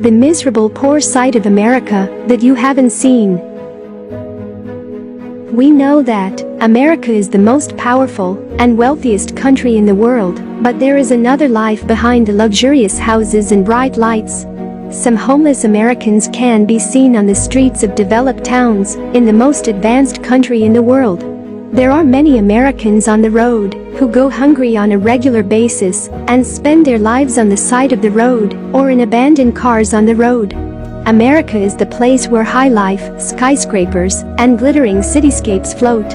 the miserable poor side of America that you haven't seen. We know that America is the most powerful and wealthiest country in the world, but there is another life behind the luxurious houses and bright lights. Some homeless Americans can be seen on the streets of developed towns in the most advanced country in the world. There are many Americans on the road who go hungry on a regular basis and spend their lives on the side of the road or in abandoned cars on the road. America is the place where high life, skyscrapers, and glittering cityscapes float.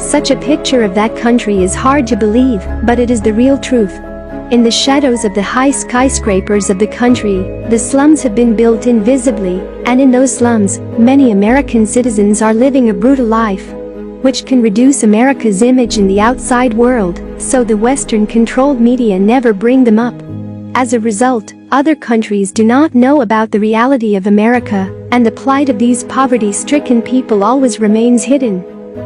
Such a picture of that country is hard to believe, but it is the real truth. In the shadows of the high skyscrapers of the country, the slums have been built invisibly, and in those slums, many American citizens are living a brutal life, which can reduce America's image in the outside world, so the Western-controlled media never bring them up. As a result, other countries do not know about the reality of America, and the plight of these poverty-stricken people always remains hidden.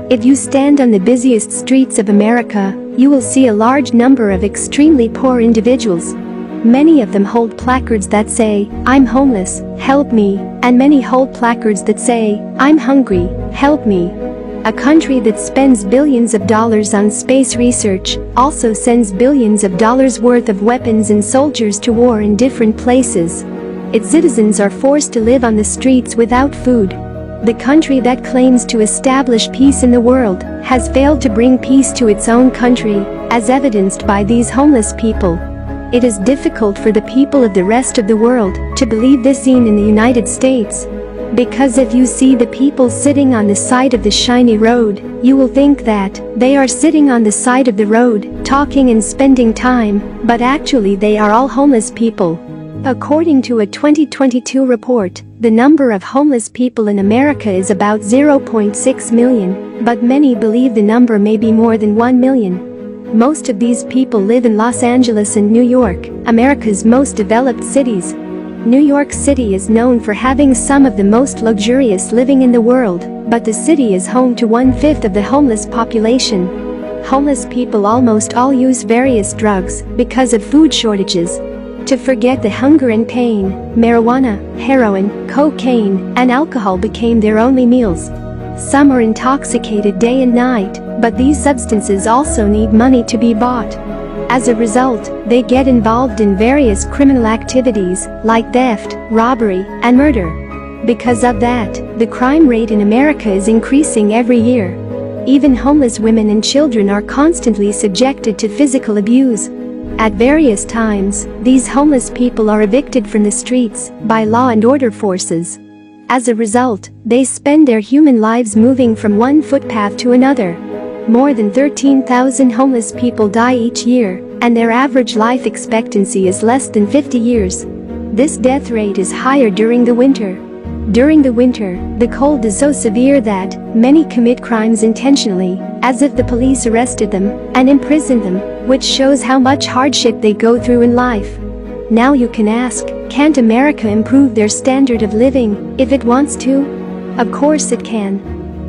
If you stand on the busiest streets of America, you will see a large number of extremely poor individuals. Many of them hold placards that say, "I'm homeless, help me," and many hold placards that say, "I'm hungry, help me." A country that spends billions of dollars on space research also sends billions of dollars worth of weapons and soldiers to war in different places. Its citizens are forced to live on the streets without food. The country that claims to establish peace in the world has failed to bring peace to its own country, as evidenced by these homeless people. It is difficult for the people of the rest of the world to believe this scene in the United States. Because if you see the people sitting on the side of the shiny road, you will think that they are sitting on the side of the road, talking and spending time, but actually they are all homeless people. According to a 2022 report, the number of homeless people in America is about 0.6 million, but many believe the number may be more than 1 million. Most of these people live in Los Angeles and New York, America's most developed cities. New York City is known for having some of the most luxurious living in the world, but the city is home to 1/5 of the homeless population. Homeless people almost all use various drugs because of food shortages. To forget the hunger and pain, marijuana, heroin, cocaine, and alcohol became their only meals. Some are intoxicated day and night, but these substances also need money to be bought. As a result, they get involved in various criminal activities like theft, robbery, and murder. Because of that, the crime rate in America is increasing every year. Even homeless women and children are constantly subjected to physical abuse. At various times, these homeless people are evicted from the streets by law and order forces. As a result, they spend their human lives moving from one footpath to another. More than 13,000 homeless people die each year, and their average life expectancy is less than 50 years. This death rate is higher during the winter. During the winter, the cold is so severe that many commit crimes intentionally, as if the police arrested them and imprisoned them, which shows how much hardship they go through in life. Now you can ask, can't America improve their standard of living if it wants to? Of course it can.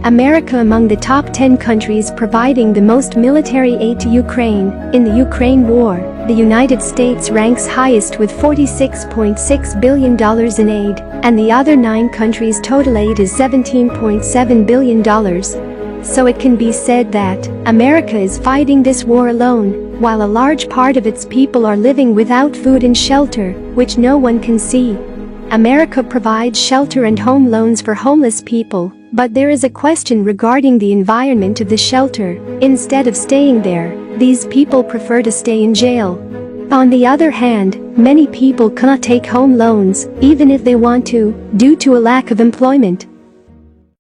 America among the top 10 countries providing the most military aid to Ukraine in the Ukraine war, the United States ranks highest with $46.6 billion in aid, and the other 9 countries' total aid is $17.7 billion. So it can be said that America is fighting this war alone, while a large part of its people are living without food and shelter, which no one can see. America provides shelter and home loans for homeless people, but there is a question regarding the environment of the shelter. Instead of staying there, these people prefer to stay in jail. On the other hand, many people cannot take home loans, even if they want to, due to a lack of employment.